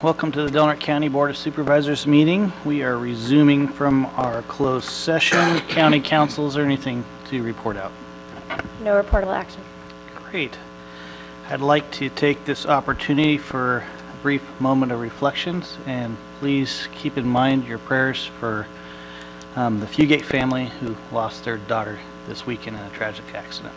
Welcome to the Delaware County Board of Supervisors meeting. We are resuming from our closed session. County Council, is there anything to report out? No reportable action. Great. I'd like to take this opportunity for a brief moment of reflections, and please keep in mind your prayers for the Fugate family who lost their daughter this weekend in a tragic accident.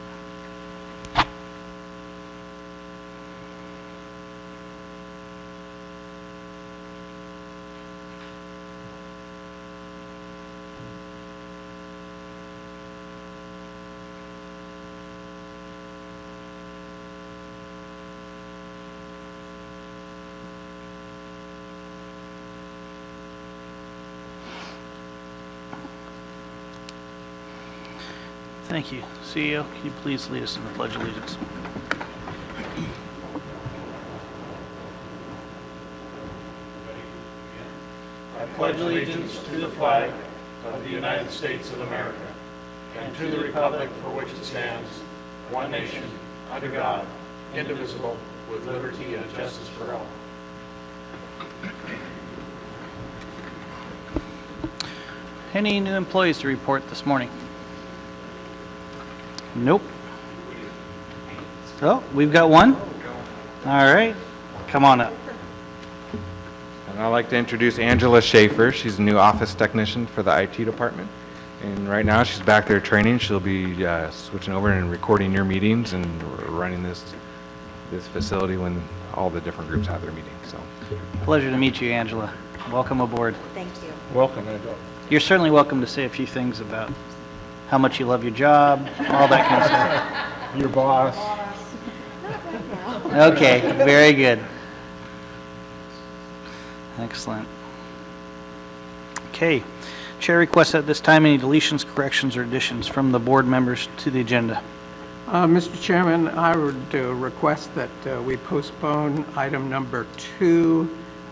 Thank you. CEO, can you please lead us in the Pledge of Allegiance? I pledge allegiance to the flag of the United States of America and to the republic for which it stands, one nation, under God, indivisible, with liberty and justice for all. Any new employees to report this morning? Nope. Oh, we've got one? All right. Come on up. And I'd like to introduce Angela Schaefer. She's a new office technician for the IT department. And right now she's back there training. She'll be switching over and recording your meetings and running this facility when all the different groups have their meetings. So, Pleasure to meet you, Angela. Welcome aboard. Thank you. Welcome, Angela. You're certainly welcome to say a few things about how much you love your job, all that kind of stuff. Your boss. Okay, very good. Excellent. Okay, Chair requests at this time any deletions, corrections, or additions from the board members to the agenda. Mr. Chairman, I would request that we postpone item number 2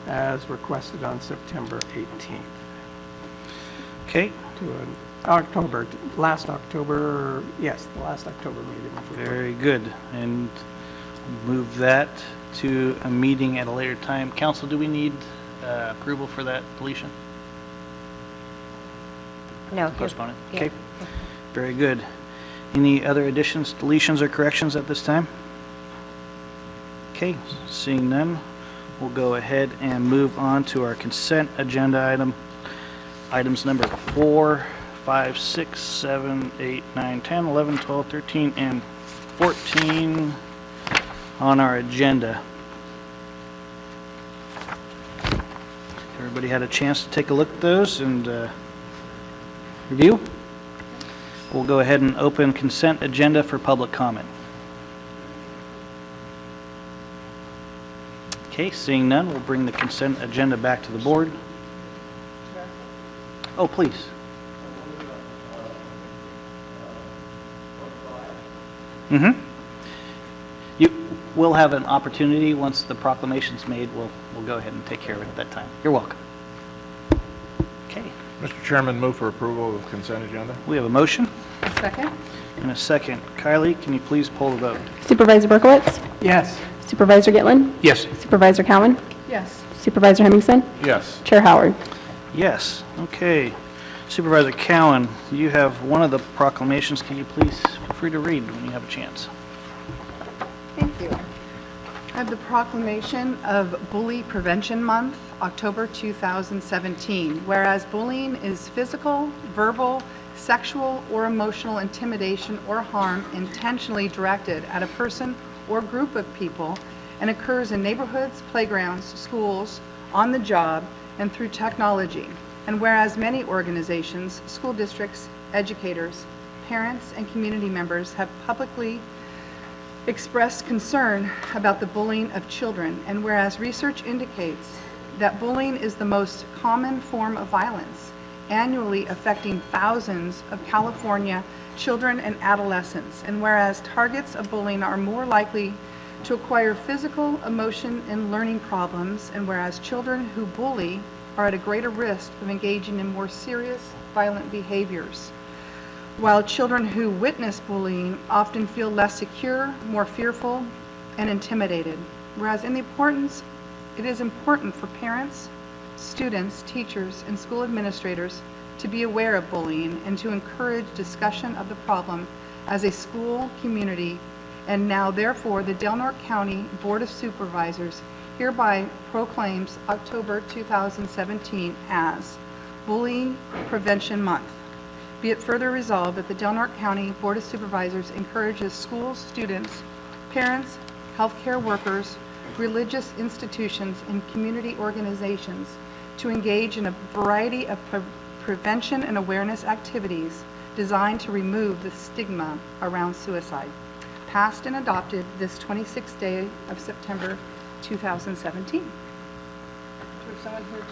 as requested on September 18th Okay, to an October, last October, yes, the last October meeting. very good. And move that to a meeting at a later time. Council, do we need approval for that deletion? No. Postpone it? Yeah. Okay, very good. Any other additions, deletions, or corrections at this time? Okay, seeing none, we'll go ahead and move on to our consent agenda items number 4, 5, 6, 7, 8, 9, 10, 11, 12, 13, and 14 on our agenda. Everybody had a chance to take a look at those and review? We'll go ahead and open consent agenda for public comment. Okay, seeing none, we'll bring the consent agenda back to the board. Oh, please. We'll have an opportunity once the proclamation's made. We'll go ahead and take care of it at that time. You're welcome. Okay, Mr. Chairman, move for approval of consent agenda. we have a motion Second? and a second. Kylie, can you please poll the vote? Supervisor Berkowitz? Yes. Supervisor Gitlin? Yes. Supervisor Cowan? Yes. Supervisor Hemmingsen? Yes. Chair Howard? Yes. Okay. Supervisor Cowan, you have one of the proclamations. Can you please feel free to read when you have a chance? Thank you. I have the proclamation of Bully Prevention Month, October 2017. Whereas bullying is physical, verbal, sexual, or emotional intimidation or harm intentionally directed at a person or group of people and occurs in neighborhoods, playgrounds, schools, on the job, and through technology. And whereas many organizations, school districts, educators, parents, and community members have publicly expressed concern about the bullying of children, and whereas research indicates that bullying is the most common form of violence, annually affecting thousands of California children and adolescents, and whereas targets of bullying are more likely to acquire physical, emotion, and learning problems, and whereas children who bully are at a greater risk of engaging in more serious violent behaviors, while children who witness bullying often feel less secure, more fearful, and intimidated. Whereas in the importance it is important for parents, students, teachers, and school administrators to be aware of bullying and to encourage discussion of the problem as a school community. And now, therefore, the Del Norte County Board of Supervisors hereby proclaims October 2017 as Bullying Prevention Month. Be it further resolved that the Del Norte County Board of Supervisors encourages schools, students, parents, healthcare workers, religious institutions, and community organizations to engage in a variety of prevention and awareness activities designed to remove the stigma around suicide. Passed and adopted this 26th day of September 2017. Is someone here to...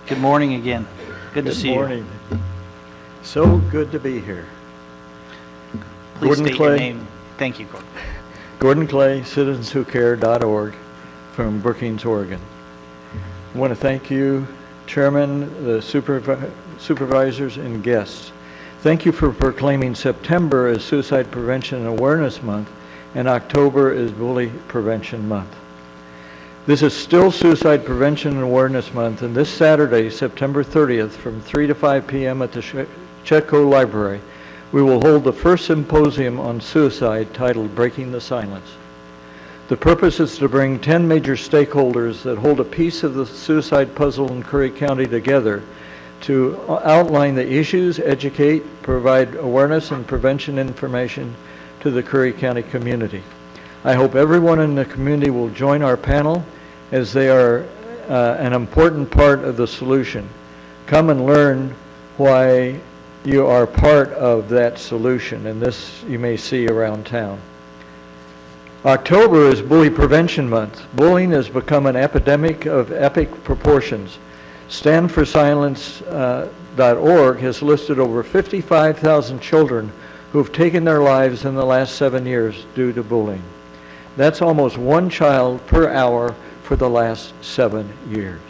Good morning again. Good to see you. Good morning. So good to be here. Please Gordon state your Clay. name. Thank you, Gordon. Gordon Clay, citizenswhocare.org from Brookings, Oregon. I want to thank you, Chairman, the supervisors, and guests. Thank you for proclaiming September as Suicide Prevention and Awareness Month and October as Bully Prevention Month. This is still Suicide Prevention and Awareness Month, and this Saturday, September 30th, from 3 to 5 p.m. at the Chetco Library, we will hold the first symposium on suicide titled Breaking the Silence. The purpose is to bring 10 major stakeholders that hold a piece of the suicide puzzle in Curry County together to outline the issues, educate, provide awareness and prevention information to the Curry County community. I hope everyone in the community will join our panel as they are an important part of the solution. Come and learn why you are part of that solution, and this you may see around town. October is Bully Prevention Month. Bullying has become an epidemic of epic proportions. StandForSilence.org has listed over 55,000 children who have taken their lives in the last 7 years due to bullying. That's almost one child per hour for the last 7 years.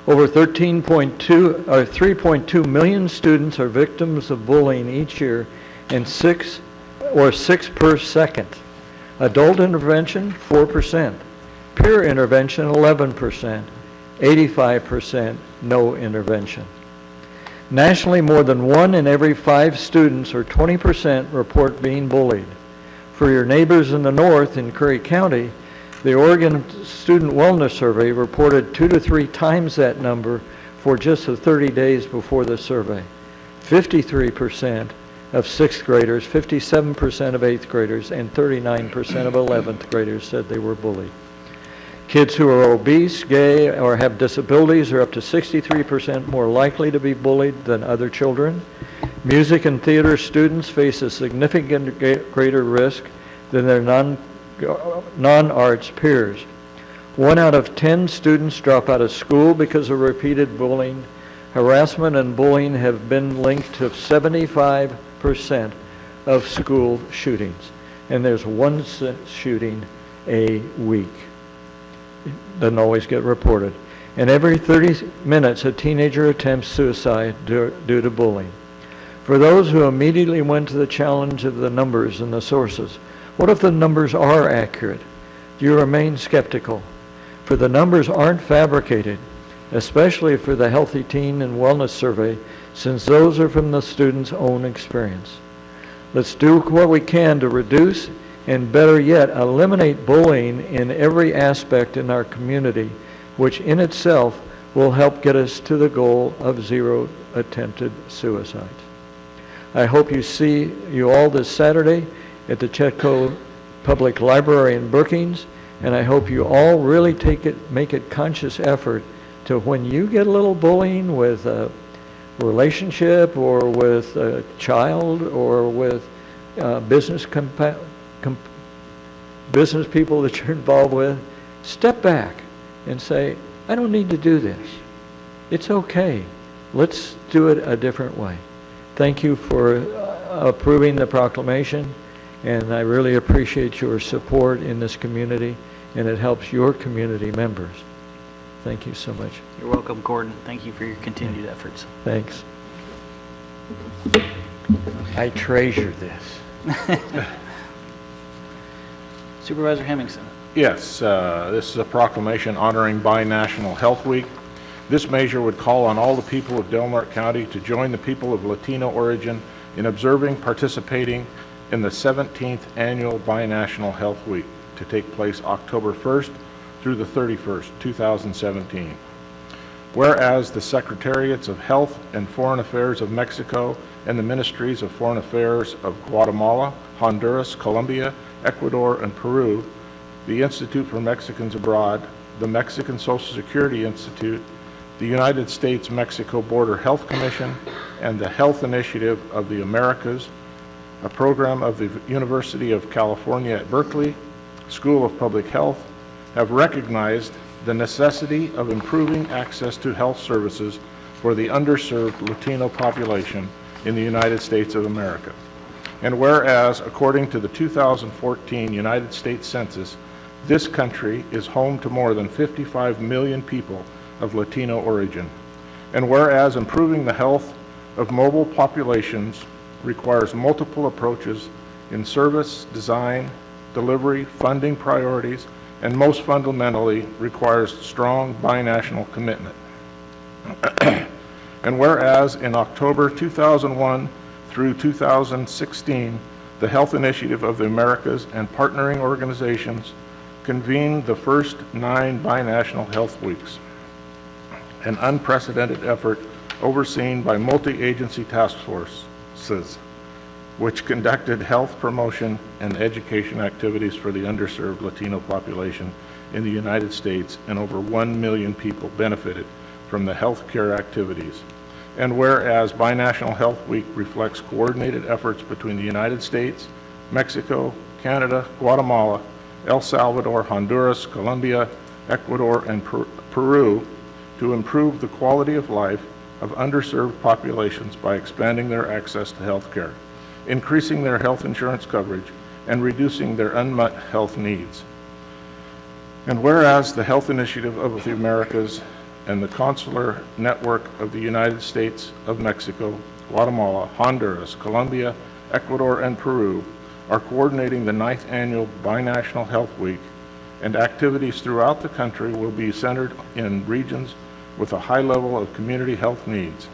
Over 3.2 million students are victims of bullying each year, and 6 per second. Adult intervention, 4%. Peer intervention, 11%. 85% no intervention. Nationally, more than 1 in every 5 students, or 20%, report being bullied. For your neighbors in the north in Curry County, the Oregon Student Wellness Survey reported 2 to 3 times that number for just the 30 days before the survey. 53% of 6th graders, 57% of 8th graders, and 39% of 11th graders said they were bullied. Kids who are obese, gay, or have disabilities are up to 63% more likely to be bullied than other children. Music and theater students face a significant greater risk than their non-arts peers. 1 out of 10 students drop out of school because of repeated bullying. Harassment and bullying have been linked to 75% of school shootings, and there's 1 shooting a week. It doesn't always get reported. And every 30 minutes, a teenager attempts suicide due to bullying. For those who immediately went to the challenge of the numbers and the sources, what if the numbers are accurate? Do you remain skeptical? For the numbers aren't fabricated, especially for the Healthy Teen and Wellness Survey, since those are from the students' own experience. Let's do what we can to reduce and, better yet, eliminate bullying in every aspect in our community, which in itself will help get us to the goal of 0 attempted suicides. I hope you see you all this Saturday at the Chetco Public Library in Brookings, and I hope you all really make it conscious effort to, when you get a little bullying with a relationship or with a child or with business people that you're involved with, step back and say, I don't need to do this. It's okay. Let's do it a different way. Thank you for approving the proclamation, and I really appreciate your support in this community and it helps your community members. Thank you so much. You're welcome, Gordon. Thank you for your continued efforts. Thanks. I treasure this. Supervisor Hemmingsen. Yes, this is a proclamation honoring Bi-National Health Week. This measure would call on all the people of Del Norte County to join the people of Latino origin in observing, participating in the 17th Annual Bi-National Health Week to take place October 1st through the 31st, 2017. Whereas the Secretariats of Health and Foreign Affairs of Mexico and the Ministries of Foreign Affairs of Guatemala, Honduras, Colombia, Ecuador, and Peru, the Institute for Mexicans Abroad, the Mexican Social Security Institute, the United States-Mexico Border Health Commission, and the Health Initiative of the Americas, a program of the University of California at Berkeley School of Public Health, have recognized the necessity of improving access to health services for the underserved Latino population in the United States of America. And whereas, according to the 2014 United States Census, this country is home to more than 55 million people of Latino origin. And whereas improving the health of mobile populations requires multiple approaches in service, design, delivery, funding priorities, and most fundamentally requires strong binational commitment. And whereas in October 2001 through 2016, the Health Initiative of the Americas and partnering organizations convened the first 9 binational health weeks, an unprecedented effort overseen by multi-agency task forces, which conducted health promotion and education activities for the underserved Latino population in the United States, and over 1 million people benefited from the health care activities. And whereas Binational Health Week reflects coordinated efforts between the United States, Mexico, Canada, Guatemala, El Salvador, Honduras, Colombia, Ecuador, and Peru to improve the quality of life of underserved populations by expanding their access to health care, increasing their health insurance coverage, and reducing their unmet health needs. And whereas the Health Initiative of the Americas and the Consular Network of the United States of Mexico, Guatemala, Honduras, Colombia, Ecuador, and Peru are coordinating the 9th Annual Binational Health Week, and activities throughout the country will be centered in regions with a high level of community health needs.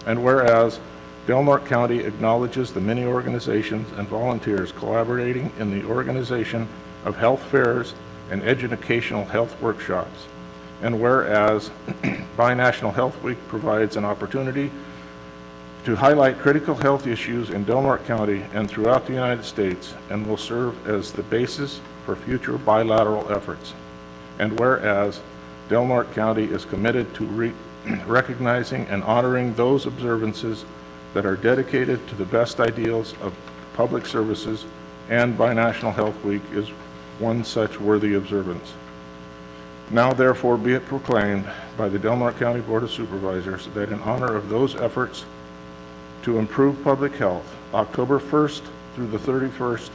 And whereas Del Norte County acknowledges the many organizations and volunteers collaborating in the organization of health fairs and educational health workshops. And whereas Binational Health Week provides an opportunity to highlight critical health issues in Del Norte County and throughout the United States, and will serve as the basis for future bilateral efforts. And whereas Del Norte County is committed to recognizing and honoring those observances that are dedicated to the best ideals of public services, and Binational Health Week is one such worthy observance. Now therefore be it proclaimed by the Del Norte County Board of Supervisors that in honor of those efforts to improve public health, October 1st through the 31st,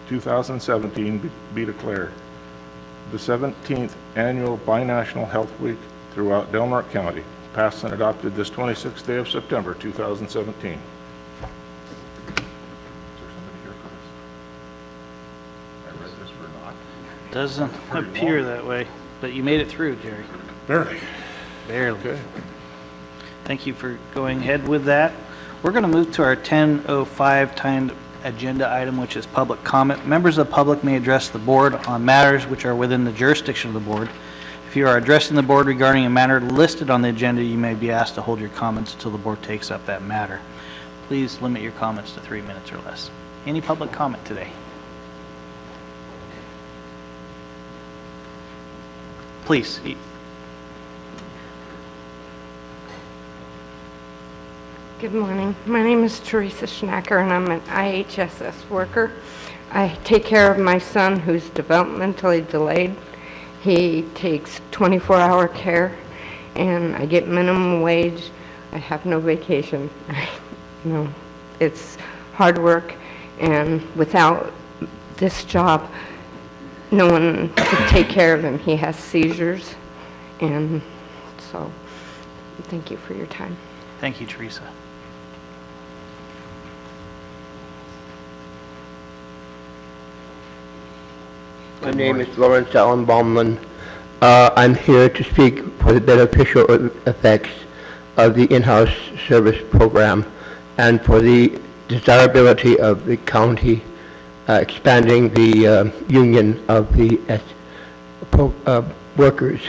2017 be declared the 17th Annual Binational Health Week throughout Del Norte County, passed and adopted this 26th day of September, 2017. Is there somebody here for this? I read this for not. Doesn't appear that way, but you made it through, Jerry. Barely. Barely. Okay. Thank you for going ahead with that. We're going to move to our 10:05 timed agenda item, which is public comment. Members of the public may address the board on matters which are within the jurisdiction of the board. If you are addressing the board regarding a matter listed on the agenda, you may be asked to hold your comments until the board takes up that matter. Please limit your comments to 3 minutes or less. Any public comment today? Please. Good morning. My name is Teresa Schnacker, and I'm an IHSS worker. I take care of my son who's developmentally delayed. He takes 24-hour care, and I get minimum wage. I have no vacation. It's hard work, and without this job, no one to take care of him. He has seizures, and so thank you for your time. Thank you, Teresa. My name is Lawrence Allen Baumlin. I'm here to speak for the beneficial effects of the in-house service program and for the desirability of the county expanding the union of the workers.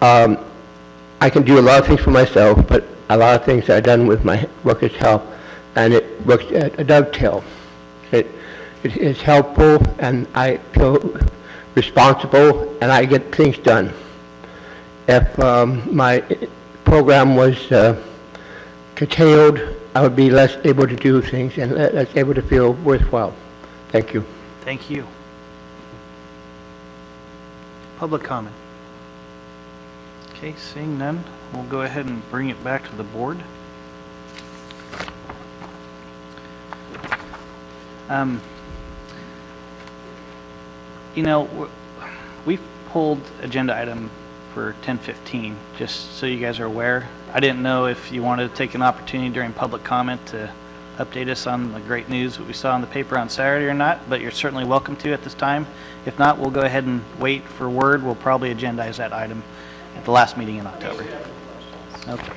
I can do a lot of things for myself, but a lot of things are done with my workers' help, and it works at a dovetail. It is helpful, and I feel responsible, and I get things done. If my program was curtailed, I would be less able to do things and less able to feel worthwhile. Thank you. Thank you. Public comment. Okay, seeing none, we'll go ahead and bring it back to the board. You know, we've pulled agenda item for 10:15, just so you guys are aware. I didn't know if you wanted to take an opportunity during public comment to update us on the great news that we saw in the paper on Saturday or not, but you're certainly welcome to at this time. If not, we'll go ahead and wait for word. We'll probably agendize that item at the last meeting in October. Okay.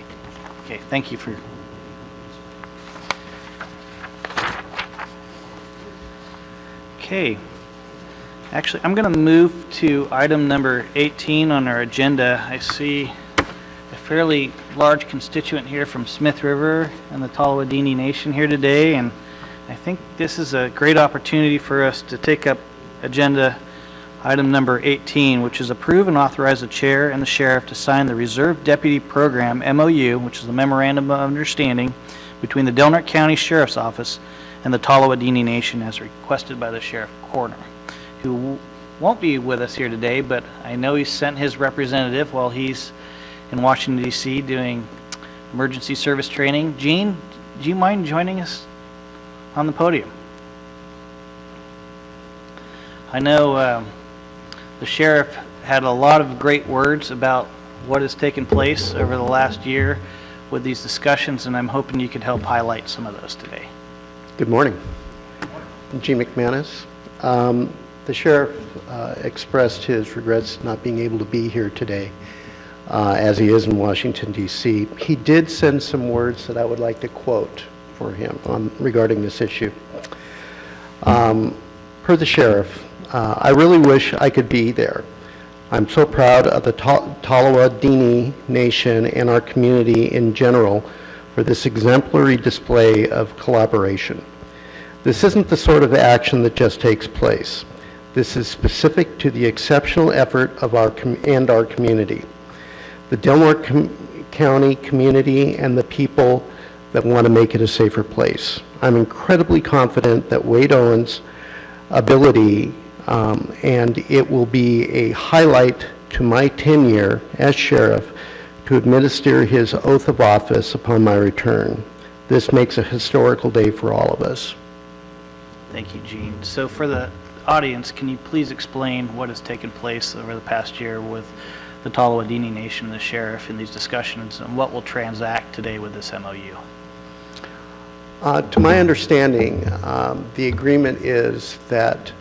Okay, thank you for... Okay. Actually, I'm going to move to item number 18 on our agenda. I see a fairly large constituent here from Smith River and the Tolowadini Nation here today, and I think this is a great opportunity for us to take up agenda item number 18, which is approve and authorize the chair and the sheriff to sign the Reserve Deputy Program MOU, which is the Memorandum of Understanding between the Del Norte County Sheriff's Office and the Tolowadini Nation as requested by the Sheriff Coroner, who won't be with us here today, but I know he sent his representative while he's in Washington, D.C. doing emergency service training. Gene, do you mind joining us on the podium? I know the sheriff had a lot of great words about what has taken place over the last year with these discussions, and I'm hoping you could help highlight some of those today. Good morning. I'm G. McManus. The sheriff expressed his regrets not being able to be here today, as he is in Washington, D.C. He did send some words that I would like to quote for him regarding this issue. Per the sheriff, I really wish I could be there. I'm so proud of the Tolowadini Nation and our community in general for this exemplary display of collaboration. This isn't the sort of action that just takes place. This is specific to the exceptional effort of our community, the Del Norte County community, and the people that want to make it a safer place. I'm incredibly confident that Wade Owen's ability, and it will be a highlight to my tenure as sheriff to administer his oath of office upon my return. This makes a historical day for all of us. Thank you, Gene. So for the audience, can you please explain what has taken place over the past year with the Tolowadini Nation and the sheriff in these discussions, and what will transact today with this MOU? To my understanding, the agreement is that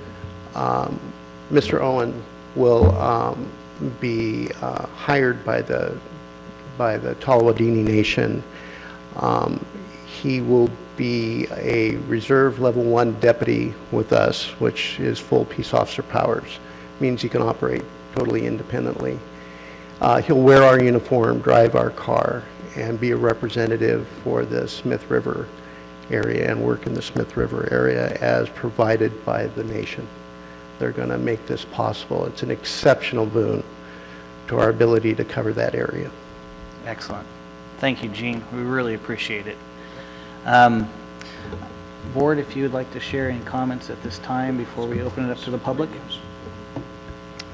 Mr. Owen will be hired by the Tolowadini Nation. He will be a Reserve Level 1 deputy with us, which is full peace officer powers. Means he can operate totally independently. He'll wear our uniform, drive our car, and be a representative for the Smith River area and work in the Smith River area as provided by the nation. They're going to make this possible. It's an exceptional boon to our ability to cover that area. Excellent. Thank you, Gene. We really appreciate it. Board, if you would like to share any comments at this time before we open it up to the public.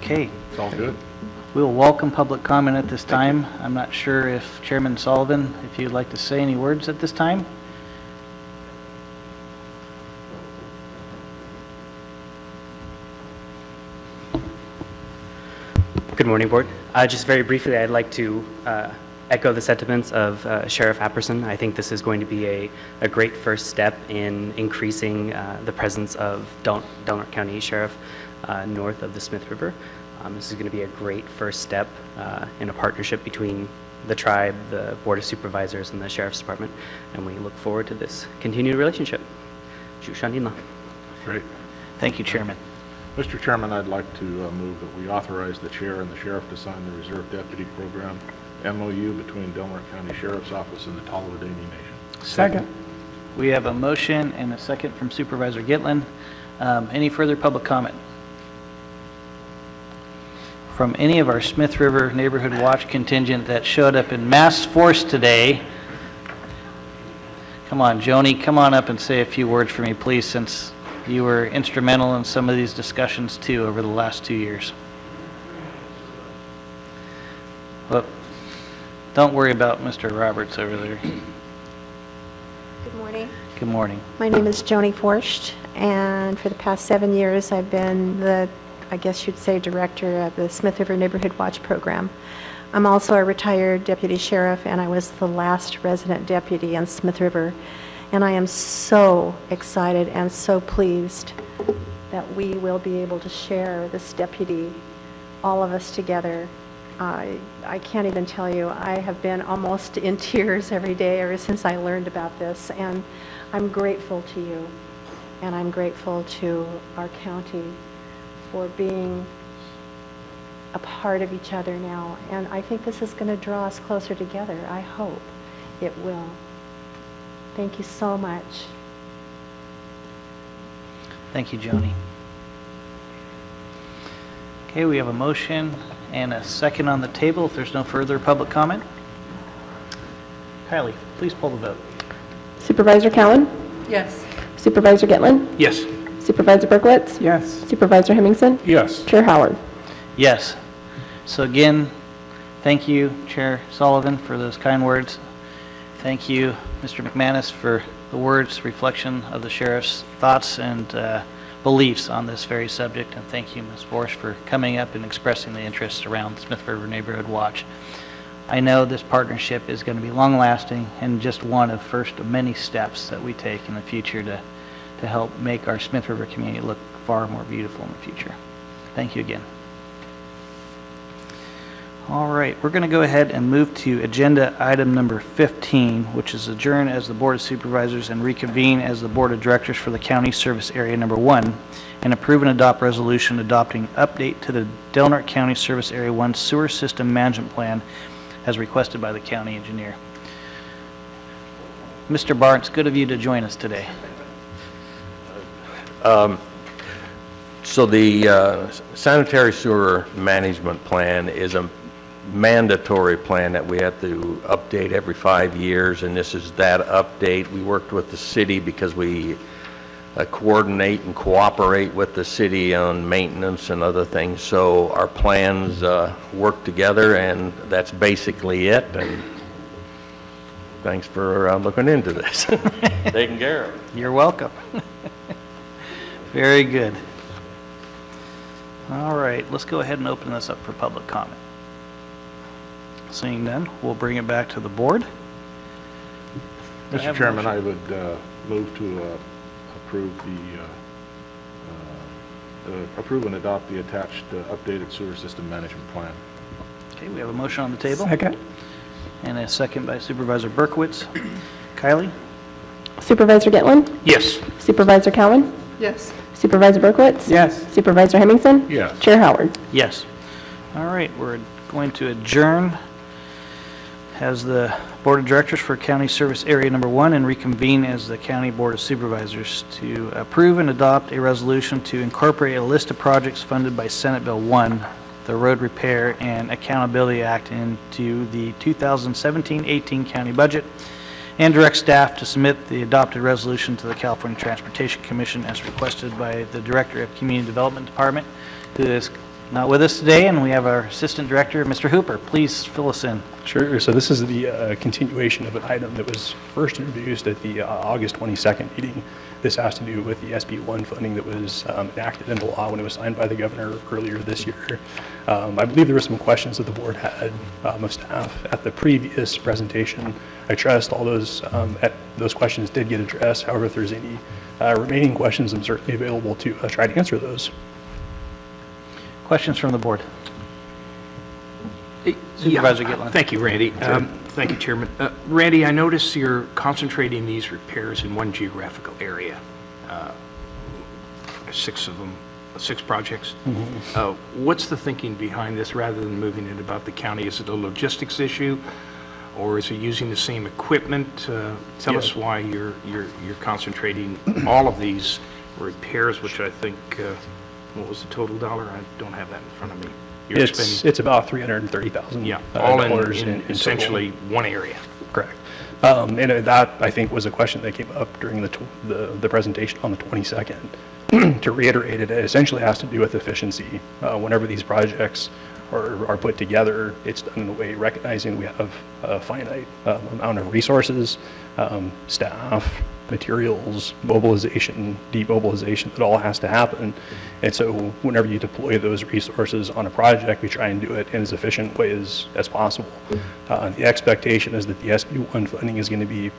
Okay. It's all good. We will welcome public comment at this time. I'm not sure if Chairman Sullivan, if you'd like to say any words at this time. morning, Board. Just very briefly, I'd like to echo the sentiments of Sheriff Apperson. I think this is going to be a great first step in increasing the presence of Delaware County Sheriff north of the Smith River. This is going to be a great first step in a partnership between the tribe, the Board of Supervisors, and the Sheriff's Department, and we look forward to this continued relationship. Shushanila. Great. Thank you, Chairman. Mr. Chairman, I'd like to move that we authorize the chair and the sheriff to sign the Reserve Deputy Program MOU between Delaware County Sheriff's Office and the Tolowa Nation. Second. We have a motion and a second from Supervisor Gitlin. Any further public comment? From any of our Smith River Neighborhood Watch contingent that showed up in mass force today? Come on, Joni, come on up and say a few words for me, please, since you were instrumental in some of these discussions too over the last 2 years. Well, don't worry about Mr. Roberts over there. Good morning. Good morning. My name is Joni Forscht, and for the past 7 years, I've been the, I guess you'd say, director of the Smith River Neighborhood Watch program. I'm also a retired deputy sheriff, and I was the last resident deputy in Smith River. And I am so excited and so pleased that we will be able to share this deputy, all of us together. I can't even tell you, I have been almost in tears every day ever since I learned about this, and I'm grateful to you, and I'm grateful to our county for being a part of each other now, and I think this is going to draw us closer together. I hope it will. Thank you so much. Thank you, Joni. Okay, we have a motion and a second on the table. If there's no further public comment. Kylie, please pull the vote. Supervisor Cowan? Yes. Supervisor Gitlin? Yes. Supervisor Berkowitz? Yes. Supervisor Hemmingsen? Yes. Chair Howard? Yes. So again, thank you, Chair Sullivan, for those kind words. Thank you, Mr. McManus, for the words, reflection of the sheriff's thoughts and beliefs on this very subject. And thank you, Ms. Borsch, for coming up and expressing the interest around the Smith River Neighborhood Watch. I know this partnership is going to be long-lasting and just one of first of many steps that we take in the future to help make our Smith River community look far more beautiful in the future. Thank you again. All right, we're going to go ahead and move to agenda item number 15, which is adjourn as the Board of Supervisors and reconvene as the Board of Directors for the County Service Area Number 1, and approve and adopt resolution adopting update to the Delaware County Service Area 1 Sewer System Management Plan as requested by the county engineer. Mr. Barnes, good of you to join us today. So the sanitary sewer management plan is a mandatory plan that we have to update every 5 years, and this is that update. We worked with the city because we coordinate and cooperate with the city on maintenance and other things, so our plans work together, and that's basically it. And thanks for looking into this. Taking care of it. You're welcome. Very good. All right, let's go ahead and open this up for public comment. Seeing none, we'll bring it back to the board. Mr. Chairman, I would move to approve and adopt the attached updated sewer system management plan. Okay, we have a motion on the table. Second. And a second by Supervisor Berkowitz. Kylie? Supervisor Gitlin? Yes. Supervisor Cowan? Yes. Supervisor Berkowitz? Yes. Supervisor Hemmingsen? Yes. Chair Howard? Yes. All right, we're going to adjourn as the Board of Directors for County Service Area Number 1 and reconvene as the County Board of Supervisors to approve and adopt a resolution to incorporate a list of projects funded by Senate Bill 1, the Road Repair and Accountability Act, into the 2017-18 county budget, and direct staff to submit the adopted resolution to the California Transportation Commission as requested by the Director of Community Development Department, who is not with us today, and we have our Assistant Director, Mr. Hooper. Please fill us in. Sure. So this is the continuation of an item that was first introduced at the August 22nd meeting. This has to do with the SB1 funding that was enacted into law when it was signed by the governor earlier this year. I believe there were some questions that the board had of staff at the previous presentation. I trust all those questions did get addressed. However, if there's any remaining questions, I'm certainly available to try to answer those. Questions from the board? Supervisor Gitlin. Thank you, Randy. Thank you, Chairman. Randy, I notice you're concentrating these repairs in one geographical area. 6 of them, 6 projects. What's the thinking behind this rather than moving it about the county? Is it a logistics issue, or is it using the same equipment? Tell us why you're concentrating all of these repairs, which I think, what was the total dollar? I don't have that in front of me. It's about $330,000. Yeah, all in essentially total. one area. Correct. And that, I think, was a question that came up during the presentation on the 22nd. To reiterate it, it essentially has to do with efficiency. Whenever these projects are put together, it's done in a way recognizing we have a finite amount of resources, staff, materials, mobilization, demobilization, that all has to happen. And so whenever you deploy those resources on a project, we try and do it in as efficient way as possible. The expectation is that the SB1 funding is going to be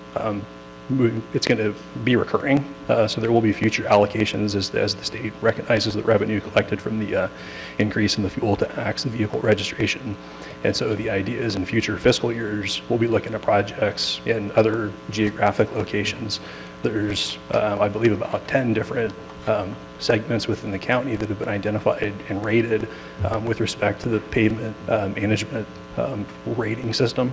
it's going to be recurring, so there will be future allocations as the state recognizes the revenue collected from the increase in the fuel tax, the vehicle registration. And so the idea is in future fiscal years, we'll be looking at projects in other geographic locations. There's, I believe, about 10 different segments within the county that have been identified and rated with respect to the pavement management rating system.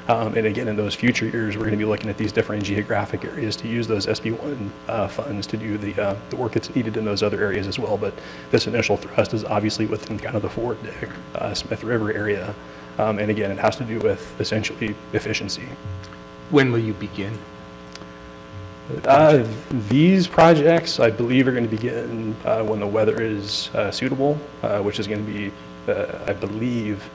And again, in those future years, we're going to be looking at these different geographic areas to use those SB1 funds to do the work that's needed in those other areas as well. But this initial thrust is obviously within kind of the Fort Dick, Smith River area. And again, it has to do with essentially efficiency. When will you begin? These projects, I believe, are going to begin when the weather is suitable, which is going to be, I believe,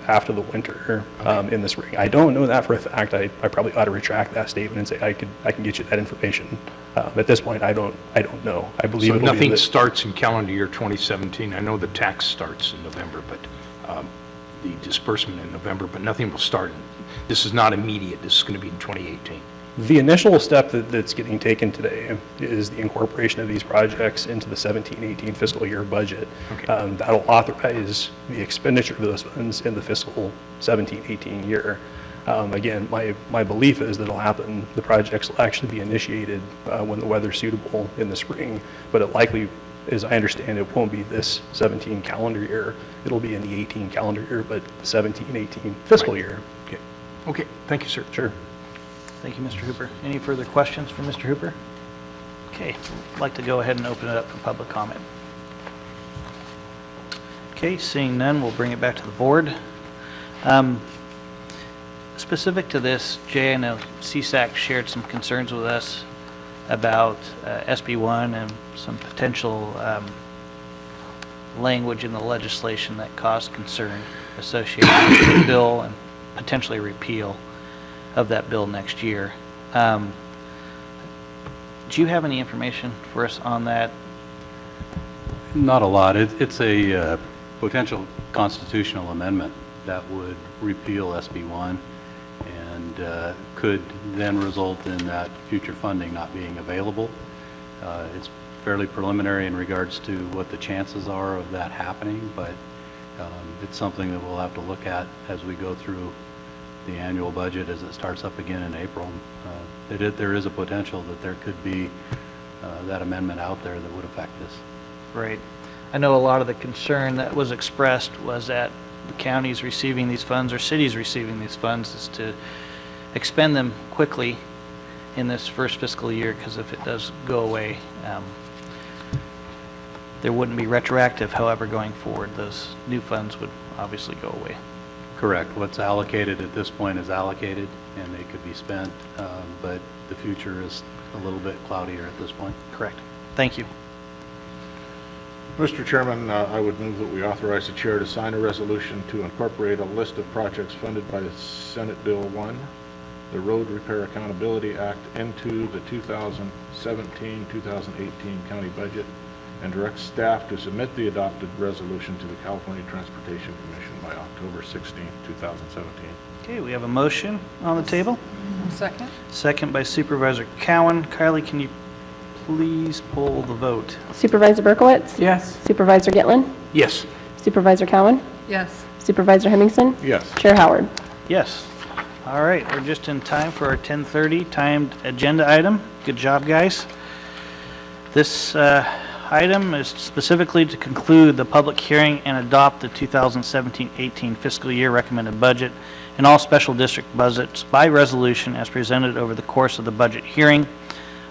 after the winter in the spring. I don't know that for a fact. I probably ought to retract that statement and say I can get you that information. At this point, I don't know. I believe so nothing starts in calendar year 2017. I know the tax starts in November, but the disbursement in November, but nothing will start. This is not immediate. This is going to be in 2018. The initial step that's getting taken today is the incorporation of these projects into the 17-18 fiscal year budget. Okay. That'll authorize the expenditure of those funds in the fiscal 17-18 year. Again, my belief is that it'll happen, the projects will actually be initiated when the weather's suitable in the spring, but it likely, as I understand it, won't be this 17 calendar year. It'll be in the 18 calendar year, but the 17-18 fiscal year. Okay. Okay. Thank you, sir. Sure. Thank you, Mr. Hooper. Any further questions for Mr. Hooper? Okay, I'd like to go ahead and open it up for public comment. Okay, seeing none, we'll bring it back to the board. Specific to this, Jay, I know CSAC shared some concerns with us about SB1 and some potential language in the legislation that caused concern associated with the bill and potentially repeal of that bill next year. Do you have any information for us on that? Not a lot. It's a potential constitutional amendment that would repeal SB1 and could then result in that future funding not being available. It's fairly preliminary in regards to what the chances are of that happening, but it's something that we'll have to look at as we go through the annual budget as it starts up again in April. There is a potential that there could be that amendment out there that would affect this. Right. I know a lot of the concern that was expressed was that the counties receiving these funds or cities receiving these funds is to expend them quickly in this first fiscal year, because if it does go away, there wouldn't be retroactive. However, going forward, those new funds would obviously go away. Correct. What's allocated at this point is allocated, and they could be spent, but the future is a little bit cloudier at this point. Correct. Thank you. Mr. Chairman, I would move that we authorize the chair to sign a resolution to incorporate a list of projects funded by Senate Bill 1, the Road Repair Accountability Act, into the 2017-2018 county budget, and direct staff to submit the adopted resolution to the California Transportation Commission by October 16, 2017. Okay, we have a motion on the table. Second? Second by Supervisor Cowan. Kylie, can you please poll the vote? Supervisor Berkowitz? Yes. Supervisor Gitlin? Yes. Supervisor Cowan? Yes. Supervisor Hemmingsen? Yes. Chair Howard? Yes. All right, we're just in time for our 10:30 timed agenda item. Good job, guys. This item is specifically to conclude the public hearing and adopt the 2017-18 fiscal year recommended budget and all special district budgets by resolution as presented over the course of the budget hearing.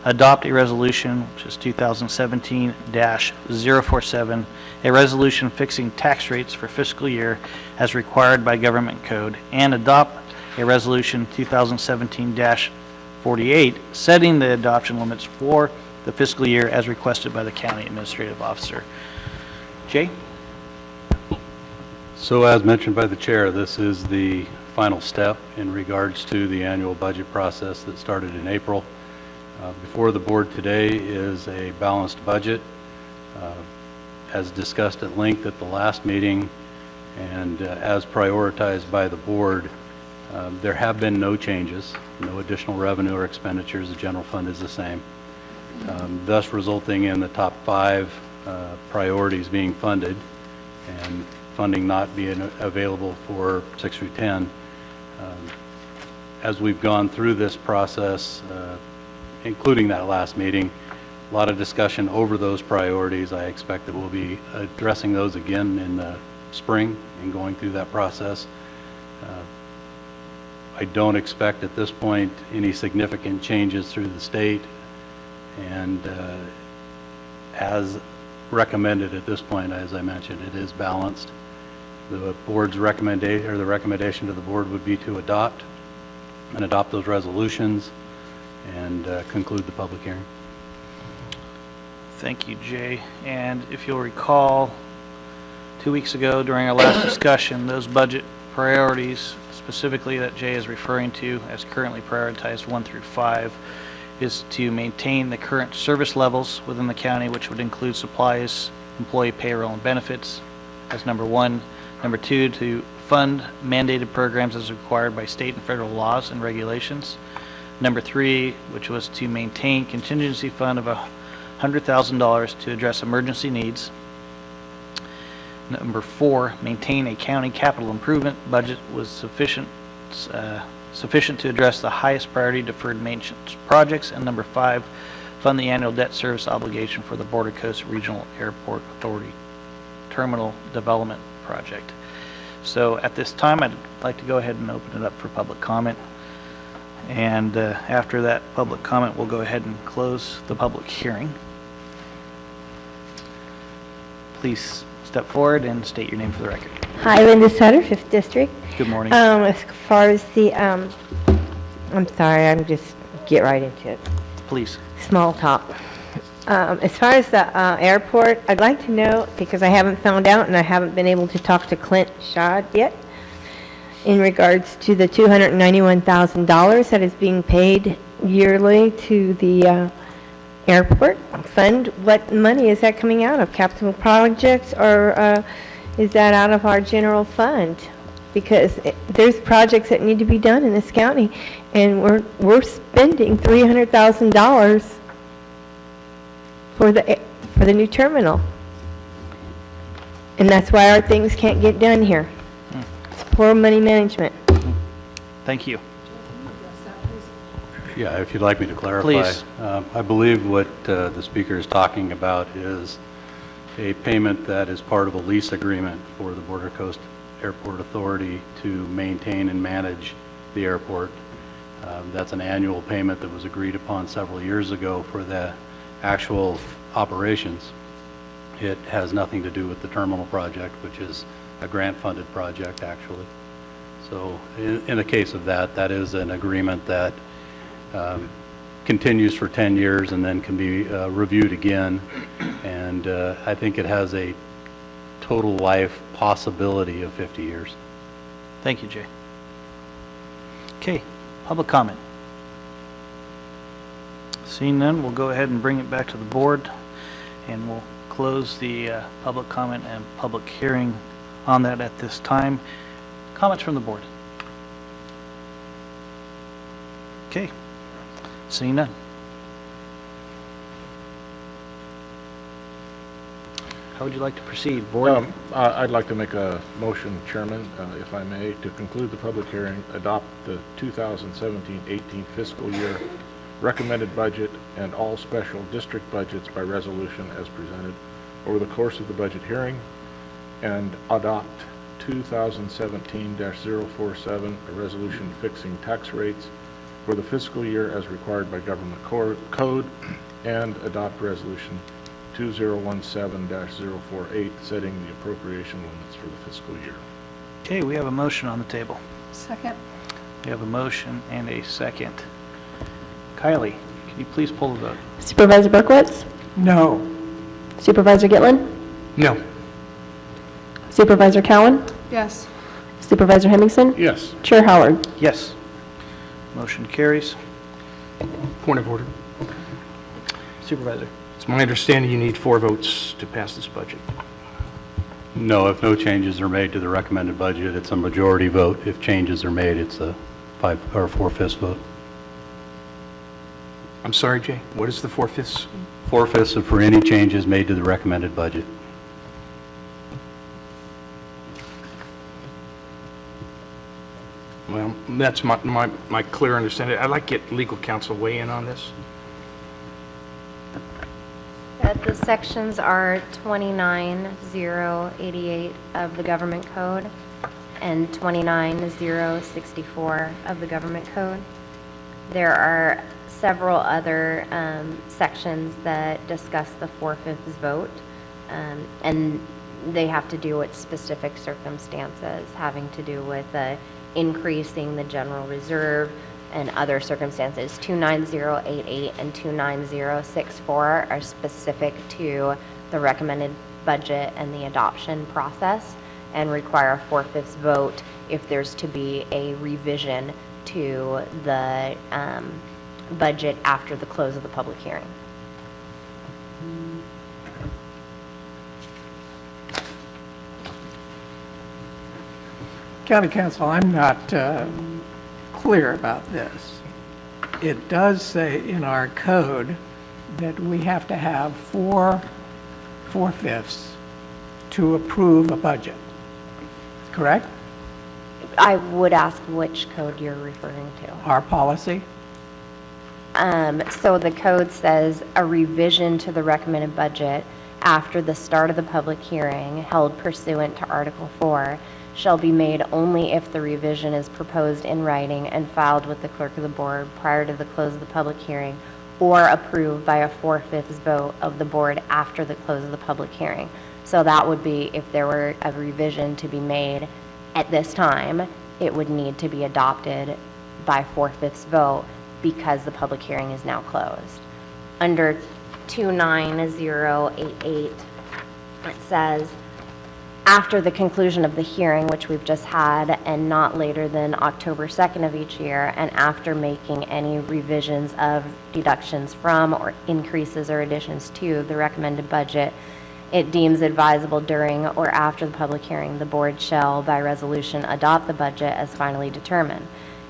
Adopt a resolution, which is 2017-047, a resolution fixing tax rates for fiscal year as required by government code, and adopt a resolution 2017-48, setting the adoption limits for the fiscal year as requested by the county administrative officer. Jay? So as mentioned by the chair, this is the final step in regards to the annual budget process that started in April. Before the board today is a balanced budget, as discussed at length at the last meeting and as prioritized by the board. There have been no changes, no additional revenue or expenditures. The general fund is the same, thus resulting in the top 5 priorities being funded and funding not being available for 6 through 10. As we've gone through this process, including that last meeting, a lot of discussion over those priorities. I expect that we'll be addressing those again in the spring and going through that process. I don't expect at this point any significant changes through the state, and as recommended at this point, as I mentioned, it is balanced. The board's recommendation, or the recommendation to the board, would be to adopt those resolutions and conclude the public hearing. Thank you, Jay. And if you'll recall, 2 weeks ago during our last discussion, those budget priorities specifically that Jay is referring to as currently prioritized 1 through 5 is to maintain the current service levels within the county, which would include supplies, employee payroll, and benefits as number 1. Number 2, to fund mandated programs as required by state and federal laws and regulations. Number 3, which was to maintain contingency fund of $100,000 to address emergency needs. Number 4, maintain a county capital improvement budget was sufficient to address the highest priority deferred maintenance projects. And number 5, fund the annual debt service obligation for the Border Coast Regional Airport Authority Terminal Development Project. So at this time, I'd like to go ahead and open it up for public comment. And after that public comment, we'll go ahead and close the public hearing. Please step forward and state your name for the record. Hi, Linda Sutter, 5th District. Good morning. As far as the, I'm sorry, I'm just get right into it. Please. Small talk. As far as the airport, I'd like to know, because I haven't found out and I haven't been able to talk to Clint Schad yet, in regards to the $291,000 that is being paid yearly to the airport fund. What money is that coming out of? Capital projects, or is that out of our general fund? Because there's projects that need to be done in this county, and we're spending $300,000 for the new terminal, and that's why our things can't get done here. It's poor money management. Thank you. Yeah, if you'd like me to clarify. Please. I believe what the speaker is talking about is a payment that is part of a lease agreement for the Border Coast Airport Authority to maintain and manage the airport. That's an annual payment that was agreed upon several years ago for the actual operations. It has nothing to do with the terminal project, which is a grant-funded project, actually. So in the case of that, that is an agreement that continues for 10 years and then can be reviewed again. And I think it has a total life possibility of 50 years. Thank you, Jay. Okay, public comment. Seeing none, we'll go ahead and bring it back to the board, and we'll close the public comment and public hearing on that at this time. Comments from the board? Okay, seeing none. How would you like to proceed, board? I'd like to make a motion, Chairman, if I may, to conclude the public hearing, adopt the 2017-18 fiscal year recommended budget and all special district budgets by resolution as presented over the course of the budget hearing, and adopt 2017-047, a resolution fixing tax rates for the fiscal year as required by government code, and adopt resolution 2017-048, setting the appropriation limits for the fiscal year. Okay, we have a motion on the table. Second. We have a motion and a second. Kylie, can you please pull the vote? Supervisor Berkowitz? No. Supervisor Gitlin? No. Supervisor Cowan? Yes. Supervisor Hemmingsen? Yes. Chair Howard? Yes. Motion carries. Point of order. Supervisor. It's my understanding you need 4 votes to pass this budget. No, if no changes are made to the recommended budget, it's a majority vote. If changes are made, it's a 5 or 4/5 vote. I'm sorry, Jay, what is the 4/5? 4/5 for any changes made to the recommended budget. Well, that's my clear understanding. I'd like to get legal counsel weigh in on this. The sections are 29088 of the Government Code and 29064 of the Government Code. There are several other sections that discuss the 4/5 vote, and they have to do with specific circumstances having to do with increasing the general reserve and other circumstances. 29088 and 29064 are specific to the recommended budget and the adoption process and require a 4/5 vote if there's to be a revision to the budget after the close of the public hearing. County Council, I'm not clear about this. It does say in our code that we have to have 4/5 to approve a budget, correct? I would ask which code you're referring to. Our policy? So the code says a revision to the recommended budget after the start of the public hearing held pursuant to Article 4 shall be made only if the revision is proposed in writing and filed with the clerk of the board prior to the close of the public hearing, or approved by a 4/5 vote of the board after the close of the public hearing. So that would be if there were a revision to be made at this time, it would need to be adopted by 4/5 vote because the public hearing is now closed. Under 29088, it says, after the conclusion of the hearing, which we've just had, and not later than October 2nd of each year, and after making any revisions of deductions from or increases or additions to the recommended budget, it deems advisable during or after the public hearing, the board shall, by resolution, adopt the budget as finally determined.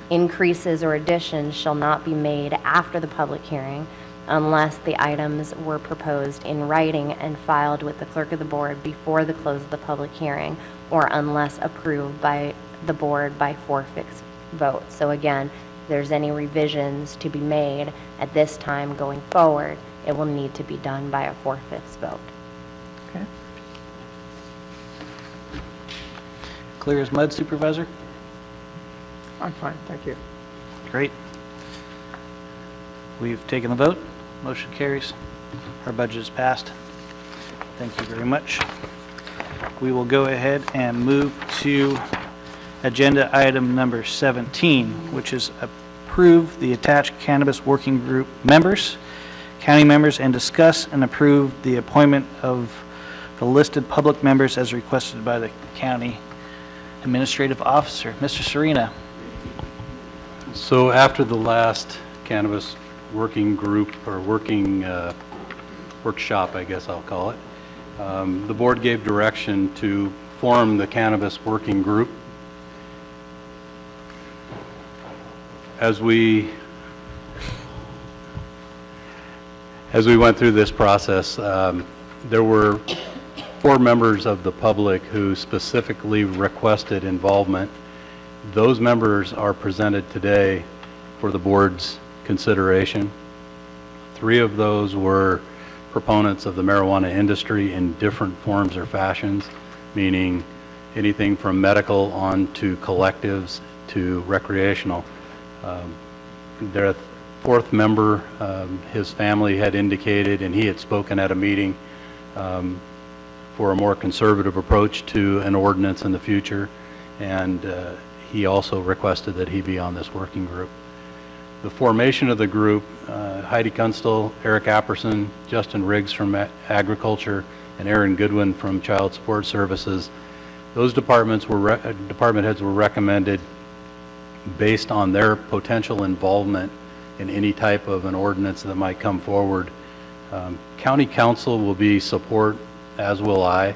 Increases or additions shall not be made after the public hearing unless the items were proposed in writing and filed with the clerk of the board before the close of the public hearing, or unless approved by the board by 4/5 vote. So again, if there's any revisions to be made at this time going forward, it will need to be done by a 4/5 vote. Okay. Clear as mud, Supervisor? I'm fine, thank you. Great. We've taken the vote. Motion carries. Our budget is passed. Thank you very much. We will go ahead and move to agenda item number 17, which is approve the attached cannabis working group members, county members, and discuss and approve the appointment of the listed public members as requested by the county administrative officer. Mr. Serena. So after the last cannabis working group, or workshop, I guess I'll call it, the board gave direction to form the cannabis working group. As we went through this process, there were 4 members of the public who specifically requested involvement. Those members are presented today for the board's consideration. 3 of those were proponents of the marijuana industry in different forms or fashions, meaning anything from medical on to collectives to recreational. Their 4th member, his family had indicated, and he had spoken at a meeting for a more conservative approach to an ordinance in the future, and he also requested that he be on this working group. The formation of the group, Heidi Kunstel, Eric Apperson, Justin Riggs from Agriculture, and Aaron Goodwin from Child Support Services, those department heads were recommended based on their potential involvement in any type of an ordinance that might come forward. County Council will be support, as will I.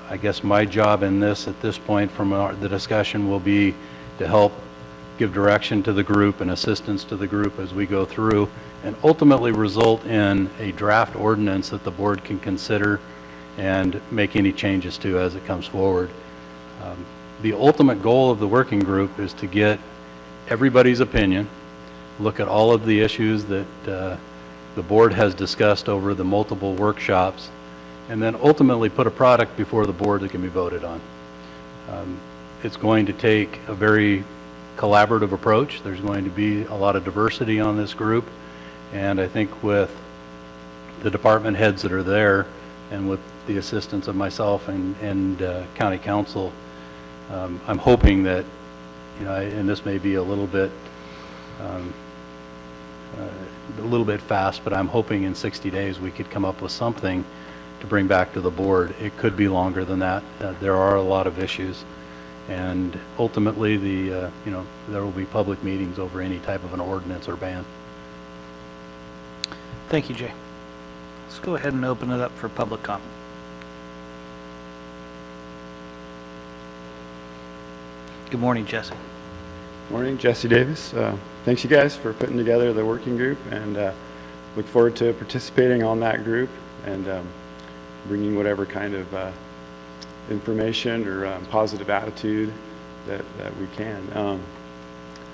I guess my job in this, at this point from the discussion, will be to help give direction to the group and assistance to the group as we go through, and ultimately result in a draft ordinance that the board can consider and make any changes to as it comes forward. The ultimate goal of the working group is to get everybody's opinion, look at all of the issues that the board has discussed over the multiple workshops, and then ultimately put a product before the board that can be voted on. It's going to take a very collaborative approach. There's going to be a lot of diversity on this group, and I think with the department heads that are there and with the assistance of myself and county council, I'm hoping that, and this may be a little bit fast, but I'm hoping in 60 days we could come up with something to bring back to the board. It could be longer than that. There are a lot of issues, and ultimately there will be public meetings over any type of an ordinance or ban. Thank you, Jay. Let's go ahead and open it up for public comment. Good morning, Jesse. Morning, Jesse Davis. Thanks you guys for putting together the working group, and look forward to participating on that group and bringing whatever kind of information or positive attitude that we can.